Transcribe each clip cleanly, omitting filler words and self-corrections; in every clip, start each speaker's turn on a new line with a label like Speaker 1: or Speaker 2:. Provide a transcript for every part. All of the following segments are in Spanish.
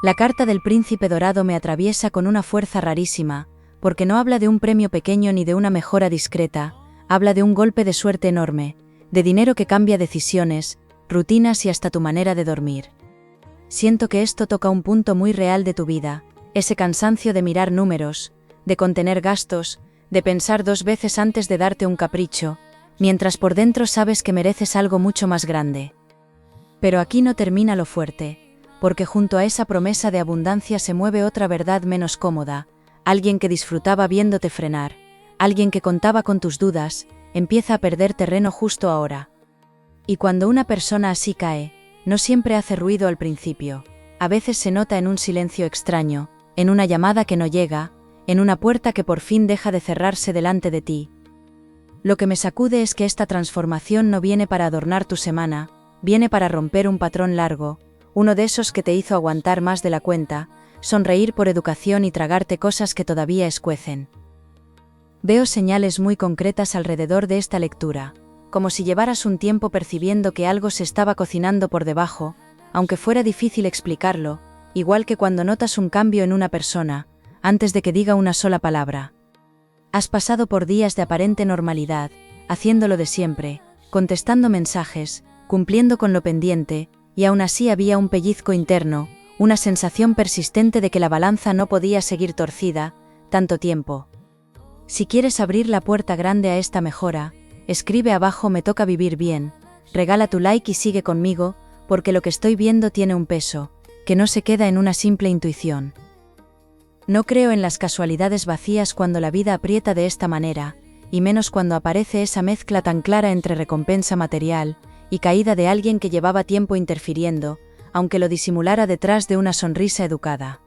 Speaker 1: La carta del príncipe dorado me atraviesa con una fuerza rarísima, porque no habla de un premio pequeño ni de una mejora discreta, habla de un golpe de suerte enorme, de dinero que cambia decisiones, rutinas y hasta tu manera de dormir. Siento que esto toca un punto muy real de tu vida, ese cansancio de mirar números, de contener gastos, de pensar 2 veces antes de darte un capricho, mientras por dentro sabes que mereces algo mucho más grande. Pero aquí no termina lo fuerte, porque junto a esa promesa de abundancia se mueve otra verdad menos cómoda, alguien que disfrutaba viéndote frenar, alguien que contaba con tus dudas, empieza a perder terreno justo ahora. Y cuando una persona así cae, no siempre hace ruido al principio, a veces se nota en un silencio extraño, en una llamada que no llega, en una puerta que por fin deja de cerrarse delante de ti. Lo que me sacude es que esta transformación no viene para adornar tu semana, viene para romper un patrón largo, uno de esos que te hizo aguantar más de la cuenta, sonreír por educación y tragarte cosas que todavía escuecen. Veo señales muy concretas alrededor de esta lectura, como si llevaras un tiempo percibiendo que algo se estaba cocinando por debajo, aunque fuera difícil explicarlo, igual que cuando notas un cambio en una persona, antes de que diga una sola palabra. Has pasado por días de aparente normalidad, haciéndolo de siempre, contestando mensajes, cumpliendo con lo pendiente, y aún así había un pellizco interno, una sensación persistente de que la balanza no podía seguir torcida tanto tiempo. Si quieres abrir la puerta grande a esta mejora, escribe abajo "me toca vivir bien", regala tu like y sigue conmigo, porque lo que estoy viendo tiene un peso, que no se queda en una simple intuición. No creo en las casualidades vacías cuando la vida aprieta de esta manera, y menos cuando aparece esa mezcla tan clara entre recompensa material y caída de alguien que llevaba tiempo interfiriendo, aunque lo disimulara detrás de una sonrisa educada.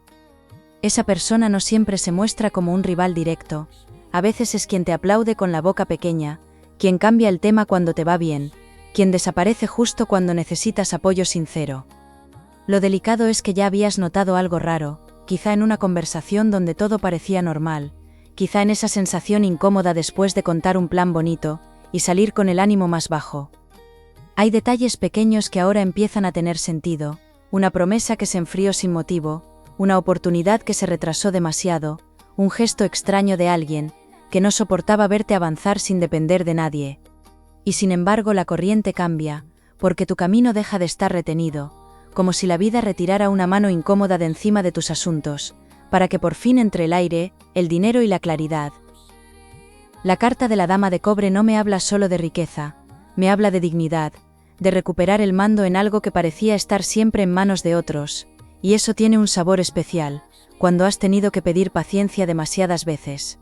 Speaker 1: Esa persona no siempre se muestra como un rival directo, a veces es quien te aplaude con la boca pequeña, quien cambia el tema cuando te va bien, quien desaparece justo cuando necesitas apoyo sincero. Lo delicado es que ya habías notado algo raro, quizá en una conversación donde todo parecía normal, quizá en esa sensación incómoda después de contar un plan bonito y salir con el ánimo más bajo. Hay detalles pequeños que ahora empiezan a tener sentido, una promesa que se enfrió sin motivo, una oportunidad que se retrasó demasiado, un gesto extraño de alguien que no soportaba verte avanzar sin depender de nadie. Y sin embargo la corriente cambia, porque tu camino deja de estar retenido, como si la vida retirara una mano incómoda de encima de tus asuntos, para que por fin entre el aire, el dinero y la claridad. La carta de la dama de cobre no me habla solo de riqueza, me habla de dignidad, de recuperar el mando en algo que parecía estar siempre en manos de otros, y eso tiene un sabor especial, cuando has tenido que pedir paciencia demasiadas veces.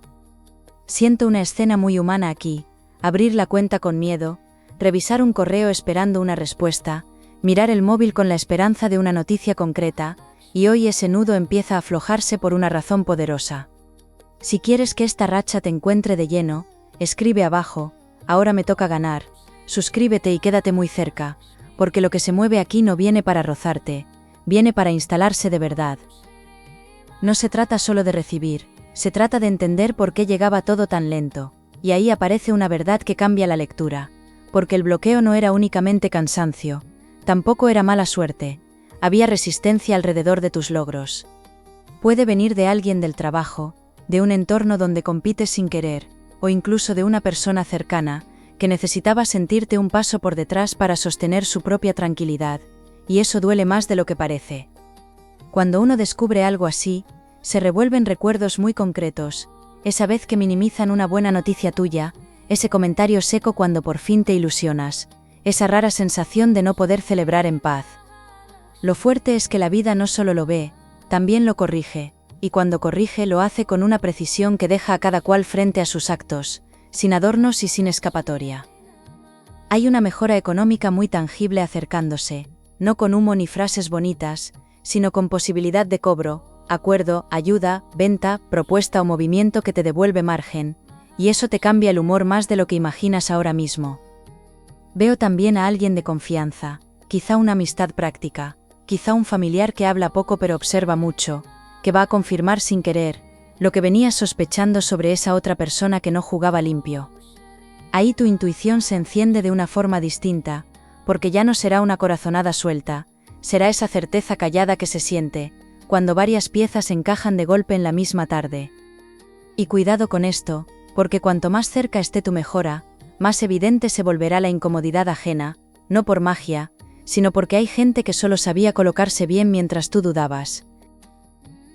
Speaker 1: Siento una escena muy humana aquí, abrir la cuenta con miedo, revisar un correo esperando una respuesta, mirar el móvil con la esperanza de una noticia concreta, y hoy ese nudo empieza a aflojarse por una razón poderosa. Si quieres que esta racha te encuentre de lleno, escribe abajo, "ahora me toca ganar", suscríbete y quédate muy cerca, porque lo que se mueve aquí no viene para rozarte, viene para instalarse de verdad. No se trata solo de recibir, se trata de entender por qué llegaba todo tan lento, y ahí aparece una verdad que cambia la lectura, porque el bloqueo no era únicamente cansancio, tampoco era mala suerte, había resistencia alrededor de tus logros. Puede venir de alguien del trabajo, de un entorno donde compites sin querer, o incluso de una persona cercana, que necesitaba sentirte un paso por detrás para sostener su propia tranquilidad, y eso duele más de lo que parece. Cuando uno descubre algo así, se revuelven recuerdos muy concretos, esa vez que minimizan una buena noticia tuya, ese comentario seco cuando por fin te ilusionas, esa rara sensación de no poder celebrar en paz. Lo fuerte es que la vida no solo lo ve, también lo corrige, y cuando corrige lo hace con una precisión que deja a cada cual frente a sus actos, sin adornos y sin escapatoria. Hay una mejora económica muy tangible acercándose, no con humo ni frases bonitas, sino con posibilidad de cobro, acuerdo, ayuda, venta, propuesta o movimiento que te devuelve margen, y eso te cambia el humor más de lo que imaginas ahora mismo. Veo también a alguien de confianza, quizá una amistad práctica, quizá un familiar que habla poco pero observa mucho, que va a confirmar sin querer lo que venías sospechando sobre esa otra persona que no jugaba limpio. Ahí tu intuición se enciende de una forma distinta, porque ya no será una corazonada suelta, será esa certeza callada que se siente, cuando varias piezas encajan de golpe en la misma tarde. Y cuidado con esto, porque cuanto más cerca esté tu mejora, más evidente se volverá la incomodidad ajena, no por magia, sino porque hay gente que solo sabía colocarse bien mientras tú dudabas.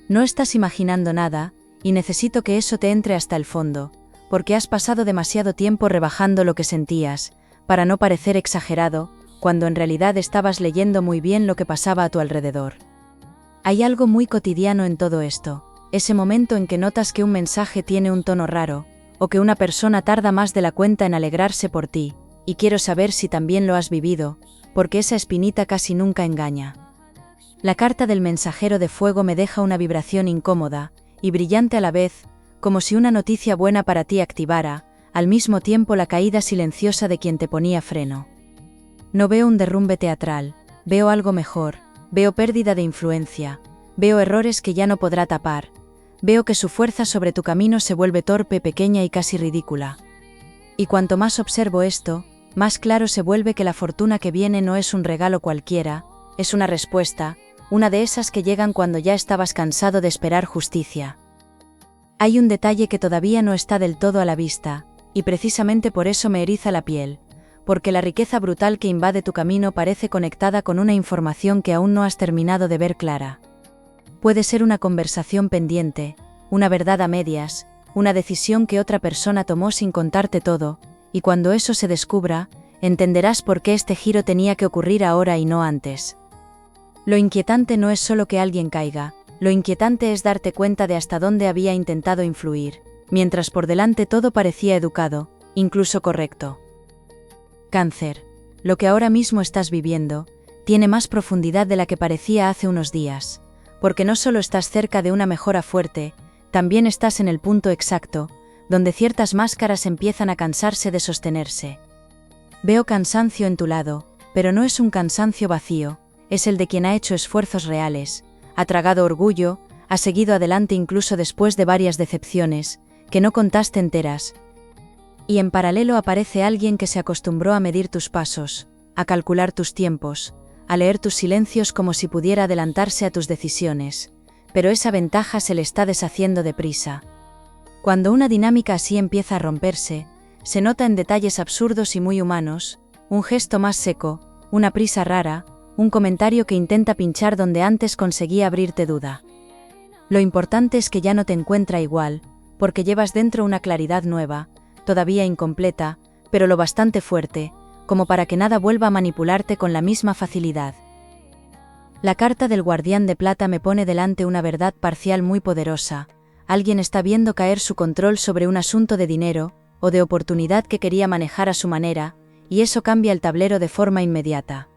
Speaker 1: No estás imaginando nada, y necesito que eso te entre hasta el fondo, porque has pasado demasiado tiempo rebajando lo que sentías, para no parecer exagerado, cuando en realidad estabas leyendo muy bien lo que pasaba a tu alrededor. Hay algo muy cotidiano en todo esto, ese momento en que notas que un mensaje tiene un tono raro, o que una persona tarda más de la cuenta en alegrarse por ti, y quiero saber si también lo has vivido, porque esa espinita casi nunca engaña. La carta del mensajero de fuego me deja una vibración incómoda, y brillante a la vez, como si una noticia buena para ti activara, al mismo tiempo la caída silenciosa de quien te ponía freno. No veo un derrumbe teatral, veo algo mejor, veo pérdida de influencia, veo errores que ya no podrá tapar, veo que su fuerza sobre tu camino se vuelve torpe, pequeña y casi ridícula. Y cuanto más observo esto, más claro se vuelve que la fortuna que viene no es un regalo cualquiera, es una respuesta, una de esas que llegan cuando ya estabas cansado de esperar justicia. Hay un detalle que todavía no está del todo a la vista, y precisamente por eso me eriza la piel, porque la riqueza brutal que invade tu camino parece conectada con una información que aún no has terminado de ver clara. Puede ser una conversación pendiente, una verdad a medias, una decisión que otra persona tomó sin contarte todo, y cuando eso se descubra, entenderás por qué este giro tenía que ocurrir ahora y no antes. Lo inquietante no es solo que alguien caiga, lo inquietante es darte cuenta de hasta dónde había intentado influir, mientras por delante todo parecía educado, incluso correcto. Cáncer. Lo que ahora mismo estás viviendo, tiene más profundidad de la que parecía hace unos días, porque no solo estás cerca de una mejora fuerte, también estás en el punto exacto, donde ciertas máscaras empiezan a cansarse de sostenerse. Veo cansancio en tu lado, pero no es un cansancio vacío, es el de quien ha hecho esfuerzos reales, ha tragado orgullo, ha seguido adelante incluso después de varias decepciones, que no contaste enteras. Y en paralelo aparece alguien que se acostumbró a medir tus pasos, a calcular tus tiempos, a leer tus silencios como si pudiera adelantarse a tus decisiones, pero esa ventaja se le está deshaciendo deprisa. Cuando una dinámica así empieza a romperse, se nota en detalles absurdos y muy humanos, un gesto más seco, una prisa rara, un comentario que intenta pinchar donde antes conseguía abrirte duda. Lo importante es que ya no te encuentra igual, porque llevas dentro una claridad nueva, todavía incompleta, pero lo bastante fuerte, como para que nada vuelva a manipularte con la misma facilidad. La carta del guardián de plata me pone delante una verdad parcial muy poderosa. Alguien está viendo caer su control sobre un asunto de dinero, o de oportunidad que quería manejar a su manera, y eso cambia el tablero de forma inmediata.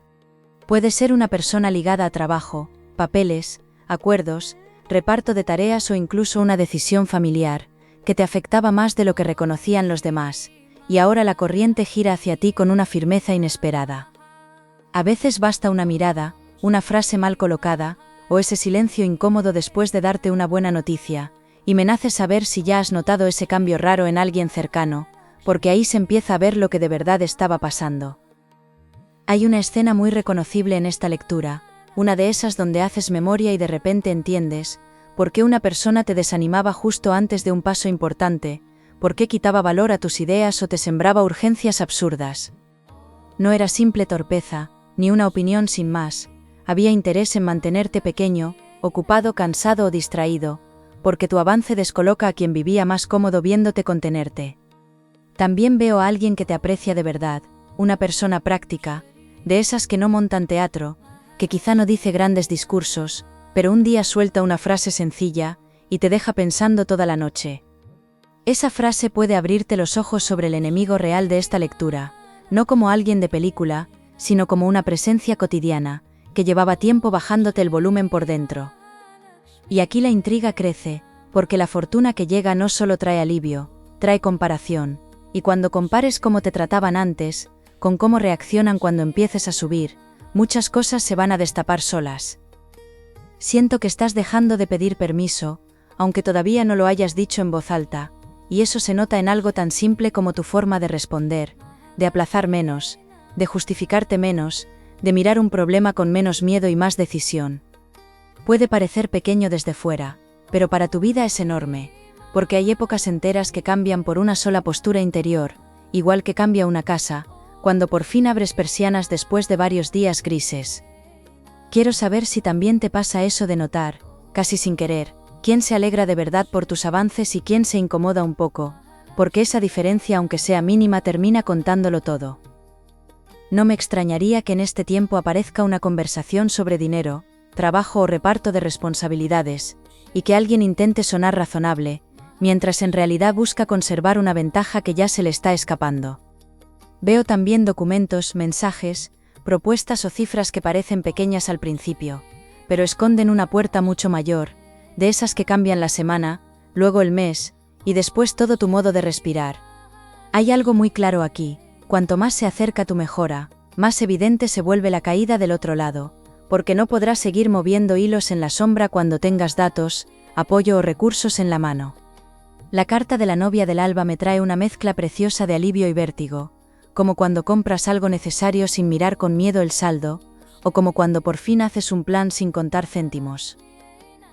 Speaker 1: Puede ser una persona ligada a trabajo, papeles, acuerdos, reparto de tareas o incluso una decisión familiar, que te afectaba más de lo que reconocían los demás, y ahora la corriente gira hacia ti con una firmeza inesperada. A veces basta una mirada, una frase mal colocada, o ese silencio incómodo después de darte una buena noticia, y me nace saber si ya has notado ese cambio raro en alguien cercano, porque ahí se empieza a ver lo que de verdad estaba pasando. Hay una escena muy reconocible en esta lectura, una de esas donde haces memoria y de repente entiendes por qué una persona te desanimaba justo antes de un paso importante, por qué quitaba valor a tus ideas o te sembraba urgencias absurdas. No era simple torpeza, ni una opinión sin más, había interés en mantenerte pequeño, ocupado, cansado o distraído, porque tu avance descoloca a quien vivía más cómodo viéndote contenerte. También veo a alguien que te aprecia de verdad, una persona práctica, de esas que no montan teatro, que quizá no dice grandes discursos, pero un día suelta una frase sencilla, y te deja pensando toda la noche. Esa frase puede abrirte los ojos sobre el enemigo real de esta lectura, no como alguien de película, sino como una presencia cotidiana, que llevaba tiempo bajándote el volumen por dentro. Y aquí la intriga crece, porque la fortuna que llega no solo trae alivio, trae comparación, y cuando compares cómo te trataban antes, con cómo reaccionan cuando empieces a subir, muchas cosas se van a destapar solas. Siento que estás dejando de pedir permiso, aunque todavía no lo hayas dicho en voz alta, y eso se nota en algo tan simple como tu forma de responder, de aplazar menos, de justificarte menos, de mirar un problema con menos miedo y más decisión. Puede parecer pequeño desde fuera, pero para tu vida es enorme, porque hay épocas enteras que cambian por una sola postura interior, igual que cambia una casa, cuando por fin abres persianas después de varios días grises. Quiero saber si también te pasa eso de notar, casi sin querer, quién se alegra de verdad por tus avances y quién se incomoda un poco, porque esa diferencia, aunque sea mínima, termina contándolo todo. No me extrañaría que en este tiempo aparezca una conversación sobre dinero, trabajo o reparto de responsabilidades, y que alguien intente sonar razonable, mientras en realidad busca conservar una ventaja que ya se le está escapando. Veo también documentos, mensajes, propuestas o cifras que parecen pequeñas al principio, pero esconden una puerta mucho mayor, de esas que cambian la semana, luego el mes, y después todo tu modo de respirar. Hay algo muy claro aquí: cuanto más se acerca tu mejora, más evidente se vuelve la caída del otro lado, porque no podrás seguir moviendo hilos en la sombra cuando tengas datos, apoyo o recursos en la mano. La carta de la novia del alba me trae una mezcla preciosa de alivio y vértigo, como cuando compras algo necesario sin mirar con miedo el saldo, o como cuando por fin haces un plan sin contar céntimos.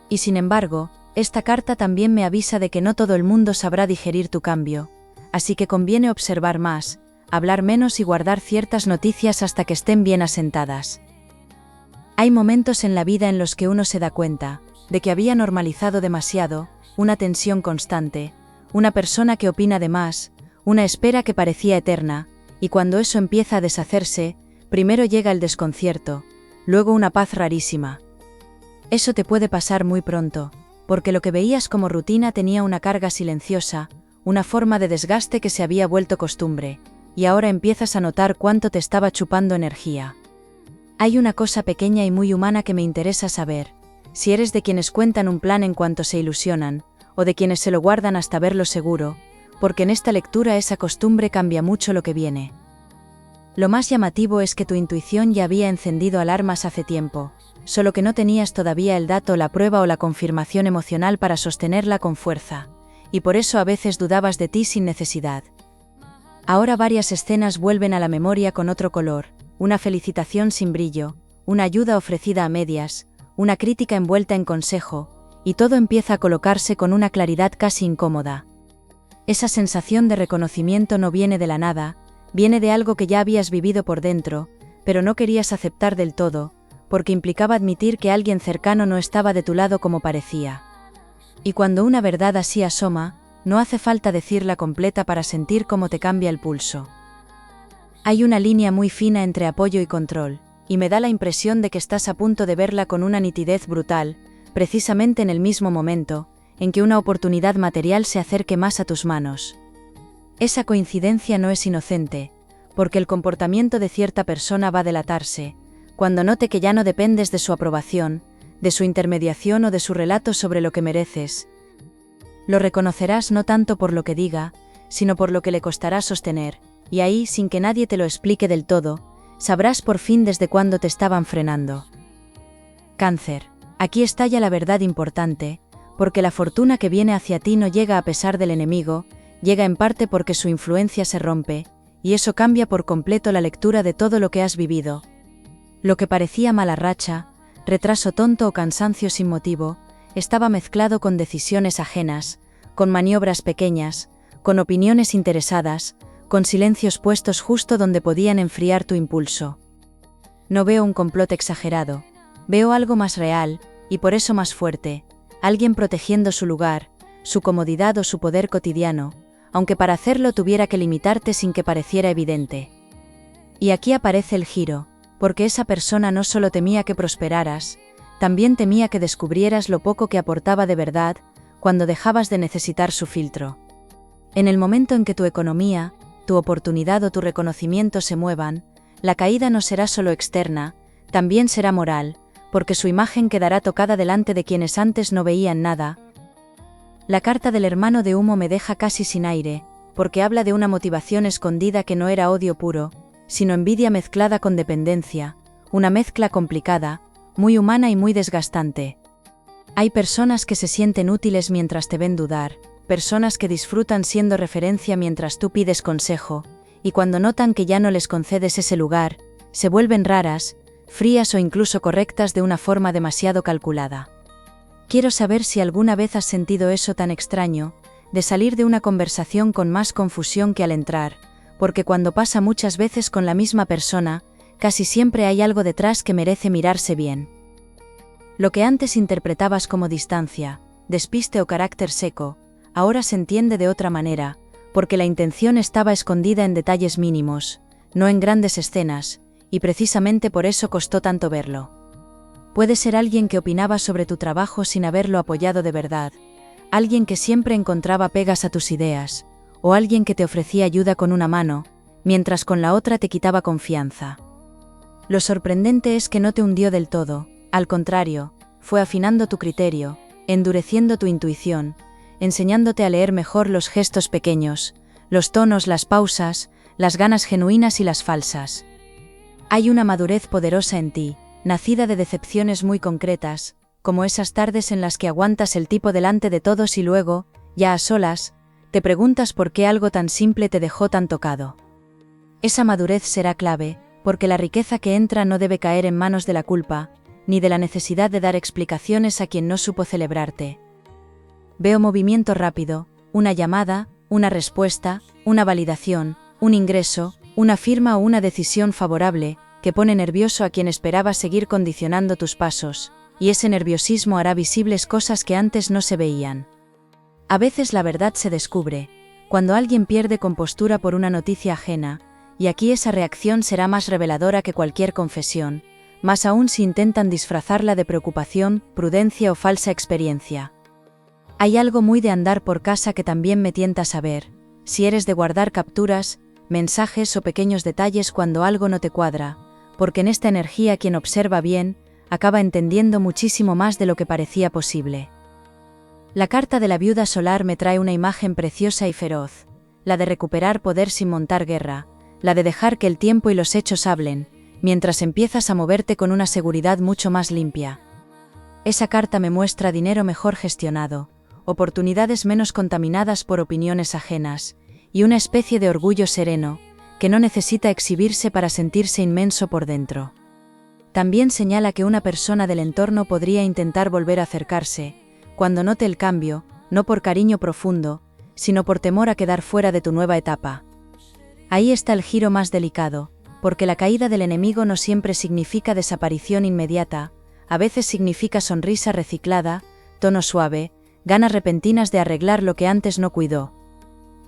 Speaker 1: Y sin embargo, esta carta también me avisa de que no todo el mundo sabrá digerir tu cambio, así que conviene observar más, hablar menos y guardar ciertas noticias hasta que estén bien asentadas. Hay momentos en la vida en los que uno se da cuenta de que había normalizado demasiado, una tensión constante, una persona que opina de más, una espera que parecía eterna, y cuando eso empieza a deshacerse, primero llega el desconcierto, luego una paz rarísima. Eso te puede pasar muy pronto, porque lo que veías como rutina tenía una carga silenciosa, una forma de desgaste que se había vuelto costumbre, y ahora empiezas a notar cuánto te estaba chupando energía. Hay una cosa pequeña y muy humana que me interesa saber: si eres de quienes cuentan un plan en cuanto se ilusionan, o de quienes se lo guardan hasta verlo seguro, porque en esta lectura esa costumbre cambia mucho lo que viene. Lo más llamativo es que tu intuición ya había encendido alarmas hace tiempo, solo que no tenías todavía el dato, la prueba o la confirmación emocional para sostenerla con fuerza, y por eso a veces dudabas de ti sin necesidad. Ahora varias escenas vuelven a la memoria con otro color: una felicitación sin brillo, una ayuda ofrecida a medias, una crítica envuelta en consejo, y todo empieza a colocarse con una claridad casi incómoda. Esa sensación de reconocimiento no viene de la nada, viene de algo que ya habías vivido por dentro, pero no querías aceptar del todo, porque implicaba admitir que alguien cercano no estaba de tu lado como parecía. Y cuando una verdad así asoma, no hace falta decirla completa para sentir cómo te cambia el pulso. Hay una línea muy fina entre apoyo y control, y me da la impresión de que estás a punto de verla con una nitidez brutal, precisamente en el mismo momento en que una oportunidad material se acerque más a tus manos. Esa coincidencia no es inocente, porque el comportamiento de cierta persona va a delatarse, cuando note que ya no dependes de su aprobación, de su intermediación o de su relato sobre lo que mereces. Lo reconocerás no tanto por lo que diga, sino por lo que le costará sostener, y ahí, sin que nadie te lo explique del todo, sabrás por fin desde cuándo te estaban frenando. Cáncer. Aquí estalla la verdad importante, porque la fortuna que viene hacia ti no llega a pesar del enemigo, llega en parte porque su influencia se rompe, y eso cambia por completo la lectura de todo lo que has vivido. Lo que parecía mala racha, retraso tonto o cansancio sin motivo, estaba mezclado con decisiones ajenas, con maniobras pequeñas, con opiniones interesadas, con silencios puestos justo donde podían enfriar tu impulso. No veo un complot exagerado, veo algo más real, y por eso más fuerte, alguien protegiendo su lugar, su comodidad o su poder cotidiano, aunque para hacerlo tuviera que limitarte sin que pareciera evidente. Y aquí aparece el giro, porque esa persona no solo temía que prosperaras, también temía que descubrieras lo poco que aportaba de verdad, cuando dejabas de necesitar su filtro. En el momento en que tu economía, tu oportunidad o tu reconocimiento se muevan, la caída no será solo externa, también será moral, porque su imagen quedará tocada delante de quienes antes no veían nada. La carta del hermano de humo me deja casi sin aire, porque habla de una motivación escondida que no era odio puro, sino envidia mezclada con dependencia, una mezcla complicada, muy humana y muy desgastante. Hay personas que se sienten útiles mientras te ven dudar, personas que disfrutan siendo referencia mientras tú pides consejo, y cuando notan que ya no les concedes ese lugar, se vuelven raras, frías o incluso correctas de una forma demasiado calculada. Quiero saber si alguna vez has sentido eso tan extraño, de salir de una conversación con más confusión que al entrar, porque cuando pasa muchas veces con la misma persona, casi siempre hay algo detrás que merece mirarse bien. Lo que antes interpretabas como distancia, despiste o carácter seco, ahora se entiende de otra manera, porque la intención estaba escondida en detalles mínimos, no en grandes escenas, y precisamente por eso costó tanto verlo. Puede ser alguien que opinaba sobre tu trabajo sin haberlo apoyado de verdad, alguien que siempre encontraba pegas a tus ideas, o alguien que te ofrecía ayuda con una mano, mientras con la otra te quitaba confianza. Lo sorprendente es que no te hundió del todo, al contrario, fue afinando tu criterio, endureciendo tu intuición, enseñándote a leer mejor los gestos pequeños, los tonos, las pausas, las ganas genuinas y las falsas. Hay una madurez poderosa en ti, nacida de decepciones muy concretas, como esas tardes en las que aguantas el tipo delante de todos y luego, ya a solas, te preguntas por qué algo tan simple te dejó tan tocado. Esa madurez será clave, porque la riqueza que entra no debe caer en manos de la culpa, ni de la necesidad de dar explicaciones a quien no supo celebrarte. Veo movimiento rápido, una llamada, una respuesta, una validación, un ingreso, una firma o una decisión favorable, que pone nervioso a quien esperaba seguir condicionando tus pasos, y ese nerviosismo hará visibles cosas que antes no se veían. A veces la verdad se descubre, cuando alguien pierde compostura por una noticia ajena, y aquí esa reacción será más reveladora que cualquier confesión, más aún si intentan disfrazarla de preocupación, prudencia o falsa experiencia. Hay algo muy de andar por casa que también me tienta a saber, si eres de guardar capturas, mensajes o pequeños detalles cuando algo no te cuadra, porque en esta energía quien observa bien, acaba entendiendo muchísimo más de lo que parecía posible. La carta de la viuda solar me trae una imagen preciosa y feroz, la de recuperar poder sin montar guerra, la de dejar que el tiempo y los hechos hablen, mientras empiezas a moverte con una seguridad mucho más limpia. Esa carta me muestra dinero mejor gestionado, oportunidades menos contaminadas por opiniones ajenas, y una especie de orgullo sereno, que no necesita exhibirse para sentirse inmenso por dentro. También señala que una persona del entorno podría intentar volver a acercarse, cuando note el cambio, no por cariño profundo, sino por temor a quedar fuera de tu nueva etapa. Ahí está el giro más delicado, porque la caída del enemigo no siempre significa desaparición inmediata, a veces significa sonrisa reciclada, tono suave, ganas repentinas de arreglar lo que antes no cuidó.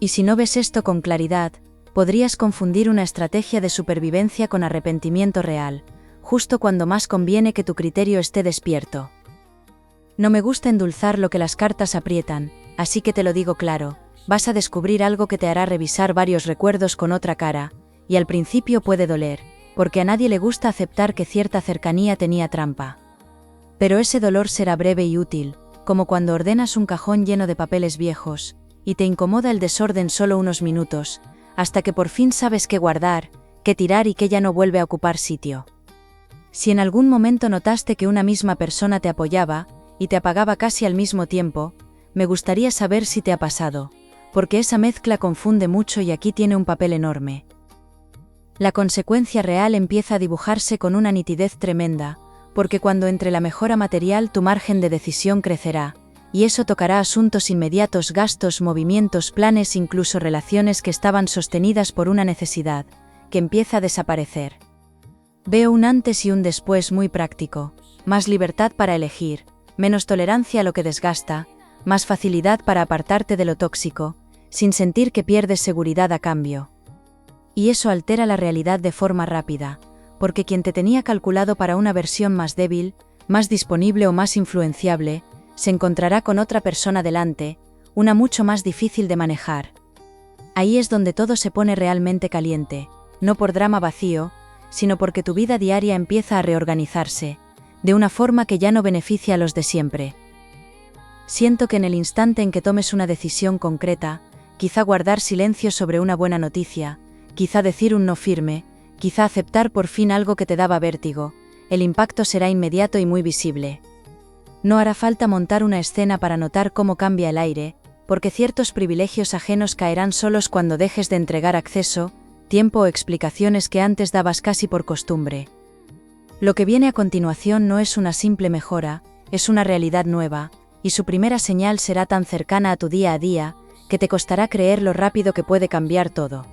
Speaker 1: Y si no ves esto con claridad, podrías confundir una estrategia de supervivencia con arrepentimiento real, justo cuando más conviene que tu criterio esté despierto. No me gusta endulzar lo que las cartas aprietan, así que te lo digo claro, vas a descubrir algo que te hará revisar varios recuerdos con otra cara, y al principio puede doler, porque a nadie le gusta aceptar que cierta cercanía tenía trampa. Pero ese dolor será breve y útil, como cuando ordenas un cajón lleno de papeles viejos, y te incomoda el desorden solo unos minutos, hasta que por fin sabes qué guardar, qué tirar y qué ya no vuelve a ocupar sitio. Si en algún momento notaste que una misma persona te apoyaba, y te apagaba casi al mismo tiempo, me gustaría saber si te ha pasado, porque esa mezcla confunde mucho y aquí tiene un papel enorme. La consecuencia real empieza a dibujarse con una nitidez tremenda, porque cuando entre la mejora material tu margen de decisión crecerá, y eso tocará asuntos inmediatos, gastos, movimientos, planes, incluso relaciones que estaban sostenidas por una necesidad, que empieza a desaparecer. Veo un antes y un después muy práctico, más libertad para elegir, menos tolerancia a lo que desgasta, más facilidad para apartarte de lo tóxico, sin sentir que pierdes seguridad a cambio. Y eso altera la realidad de forma rápida, porque quien te tenía calculado para una versión más débil, más disponible o más influenciable, se encontrará con otra persona delante, una mucho más difícil de manejar. Ahí es donde todo se pone realmente caliente, no por drama vacío, sino porque tu vida diaria empieza a reorganizarse, de una forma que ya no beneficia a los de siempre. Siento que en el instante en que tomes una decisión concreta, quizá guardar silencio sobre una buena noticia, quizá decir un no firme, quizá aceptar por fin algo que te daba vértigo, el impacto será inmediato y muy visible. No hará falta montar una escena para notar cómo cambia el aire, porque ciertos privilegios ajenos caerán solos cuando dejes de entregar acceso, tiempo o explicaciones que antes dabas casi por costumbre. Lo que viene a continuación no es una simple mejora, es una realidad nueva, y su primera señal será tan cercana a tu día a día, que te costará creer lo rápido que puede cambiar todo.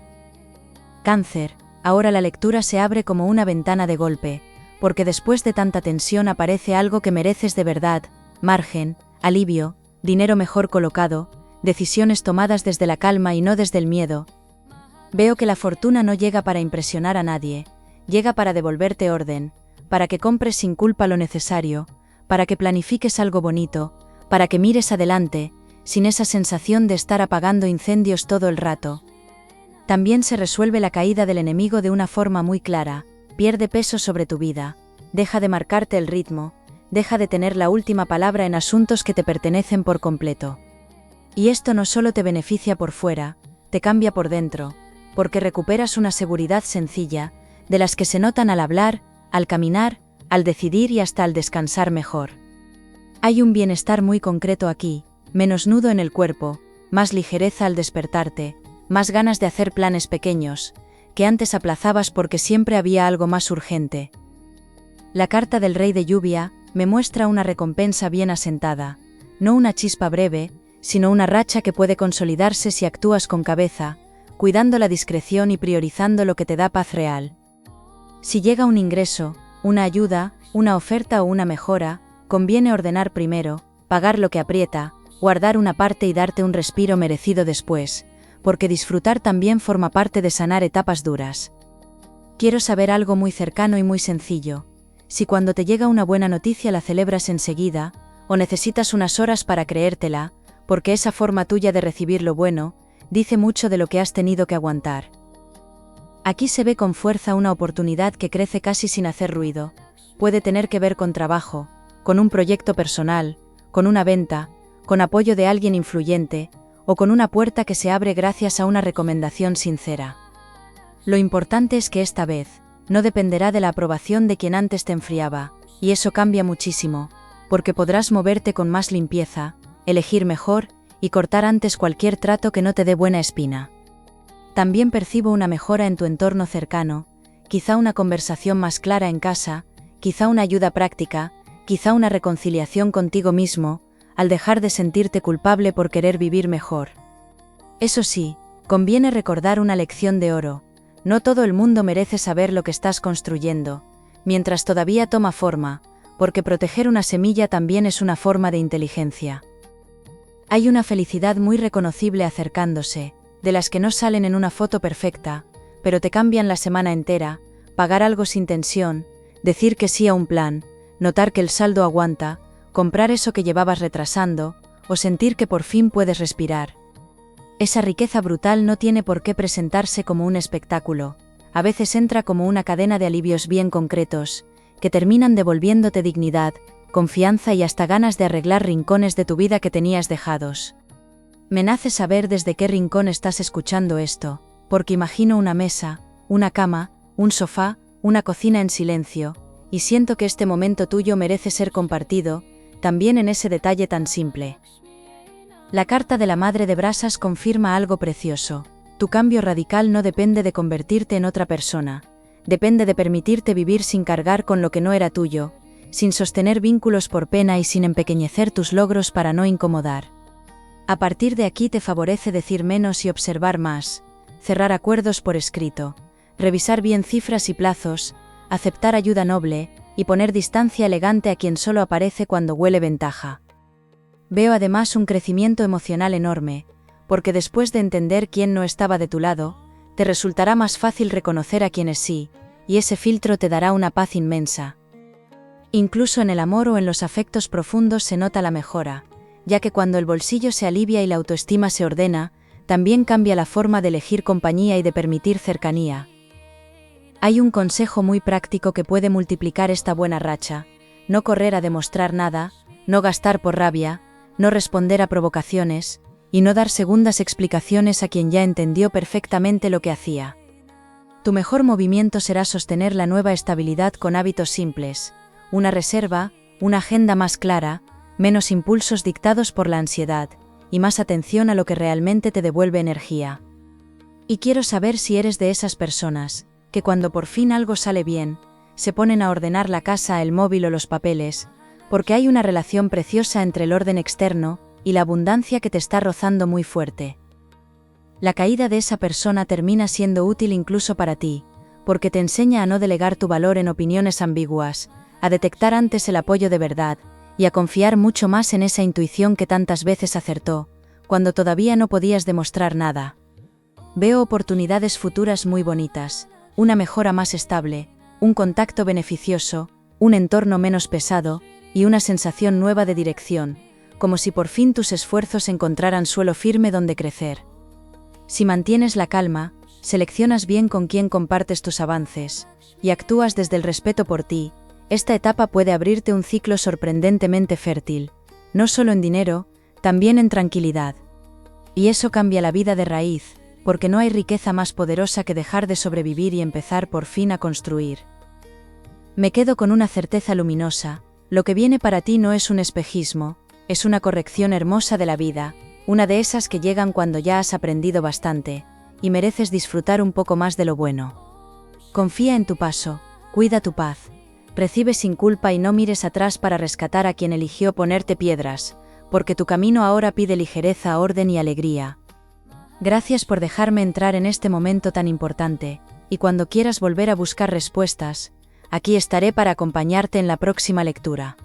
Speaker 1: Cáncer, ahora la lectura se abre como una ventana de golpe, porque después de tanta tensión aparece algo que mereces de verdad: margen, alivio, dinero mejor colocado, decisiones tomadas desde la calma y no desde el miedo. Veo que la fortuna no llega para impresionar a nadie, llega para devolverte orden, para que compres sin culpa lo necesario, para que planifiques algo bonito, para que mires adelante, sin esa sensación de estar apagando incendios todo el rato. También se resuelve la caída del enemigo de una forma muy clara: pierde peso sobre tu vida, deja de marcarte el ritmo, deja de tener la última palabra en asuntos que te pertenecen por completo. Y esto no solo te beneficia por fuera, te cambia por dentro, porque recuperas una seguridad sencilla, de las que se notan al hablar, al caminar, al decidir y hasta al descansar mejor. Hay un bienestar muy concreto aquí, menos nudo en el cuerpo, más ligereza al despertarte, más ganas de hacer planes pequeños, que antes aplazabas porque siempre había algo más urgente. La carta del Rey de Lluvia me muestra una recompensa bien asentada, no una chispa breve, sino una racha que puede consolidarse si actúas con cabeza, cuidando la discreción y priorizando lo que te da paz real. Si llega un ingreso, una ayuda, una oferta o una mejora, conviene ordenar primero, pagar lo que aprieta, guardar una parte y darte un respiro merecido después, porque disfrutar también forma parte de sanar etapas duras. Quiero saber algo muy cercano y muy sencillo: si cuando te llega una buena noticia la celebras enseguida, o necesitas unas horas para creértela, porque esa forma tuya de recibir lo bueno dice mucho de lo que has tenido que aguantar. Aquí se ve con fuerza una oportunidad que crece casi sin hacer ruido. Puede tener que ver con trabajo, con un proyecto personal, con una venta, con apoyo de alguien influyente, o con una puerta que se abre gracias a una recomendación sincera. Lo importante es que esta vez no dependerá de la aprobación de quien antes te enfriaba, y eso cambia muchísimo, porque podrás moverte con más limpieza, elegir mejor y cortar antes cualquier trato que no te dé buena espina. También percibo una mejora en tu entorno cercano, quizá una conversación más clara en casa, quizá una ayuda práctica, quizá una reconciliación contigo mismo, al dejar de sentirte culpable por querer vivir mejor. Eso sí, conviene recordar una lección de oro: no todo el mundo merece saber lo que estás construyendo, mientras todavía toma forma, porque proteger una semilla también es una forma de inteligencia. Hay una felicidad muy reconocible acercándose, de las que no salen en una foto perfecta, pero te cambian la semana entera: pagar algo sin tensión, decir que sí a un plan, notar que el saldo aguanta, comprar eso que llevabas retrasando, o sentir que por fin puedes respirar. Esa riqueza brutal no tiene por qué presentarse como un espectáculo, a veces entra como una cadena de alivios bien concretos, que terminan devolviéndote dignidad, confianza y hasta ganas de arreglar rincones de tu vida que tenías dejados. Me nace saber desde qué rincón estás escuchando esto, porque imagino una mesa, una cama, un sofá, una cocina en silencio, y siento que este momento tuyo merece ser compartido, también en ese detalle tan simple. La carta de la Madre de Brasas confirma algo precioso: tu cambio radical no depende de convertirte en otra persona, depende de permitirte vivir sin cargar con lo que no era tuyo, sin sostener vínculos por pena y sin empequeñecer tus logros para no incomodar. A partir de aquí te favorece decir menos y observar más, cerrar acuerdos por escrito, revisar bien cifras y plazos, aceptar ayuda noble, y poner distancia elegante a quien solo aparece cuando huele ventaja. Veo además un crecimiento emocional enorme, porque después de entender quién no estaba de tu lado, te resultará más fácil reconocer a quienes sí, y ese filtro te dará una paz inmensa. Incluso en el amor o en los afectos profundos se nota la mejora, ya que cuando el bolsillo se alivia y la autoestima se ordena, también cambia la forma de elegir compañía y de permitir cercanía. Hay un consejo muy práctico que puede multiplicar esta buena racha: no correr a demostrar nada, no gastar por rabia, no responder a provocaciones, y no dar segundas explicaciones a quien ya entendió perfectamente lo que hacía. Tu mejor movimiento será sostener la nueva estabilidad con hábitos simples, una reserva, una agenda más clara, menos impulsos dictados por la ansiedad, y más atención a lo que realmente te devuelve energía. Y quiero saber si eres de esas personas, que cuando por fin algo sale bien, se ponen a ordenar la casa, el móvil o los papeles, porque hay una relación preciosa entre el orden externo y la abundancia que te está rozando muy fuerte. La caída de esa persona termina siendo útil incluso para ti, porque te enseña a no delegar tu valor en opiniones ambiguas, a detectar antes el apoyo de verdad, y a confiar mucho más en esa intuición que tantas veces acertó, cuando todavía no podías demostrar nada. Veo oportunidades futuras muy bonitas, una mejora más estable, un contacto beneficioso, un entorno menos pesado, y una sensación nueva de dirección, como si por fin tus esfuerzos encontraran suelo firme donde crecer. Si mantienes la calma, seleccionas bien con quién compartes tus avances, y actúas desde el respeto por ti, esta etapa puede abrirte un ciclo sorprendentemente fértil, no solo en dinero, también en tranquilidad. Y eso cambia la vida de raíz, porque no hay riqueza más poderosa que dejar de sobrevivir y empezar por fin a construir. Me quedo con una certeza luminosa: lo que viene para ti no es un espejismo, es una corrección hermosa de la vida, una de esas que llegan cuando ya has aprendido bastante, y mereces disfrutar un poco más de lo bueno. Confía en tu paso, cuida tu paz, recibe sin culpa y no mires atrás para rescatar a quien eligió ponerte piedras, porque tu camino ahora pide ligereza, orden y alegría. Gracias por dejarme entrar en este momento tan importante, y cuando quieras volver a buscar respuestas, aquí estaré para acompañarte en la próxima lectura.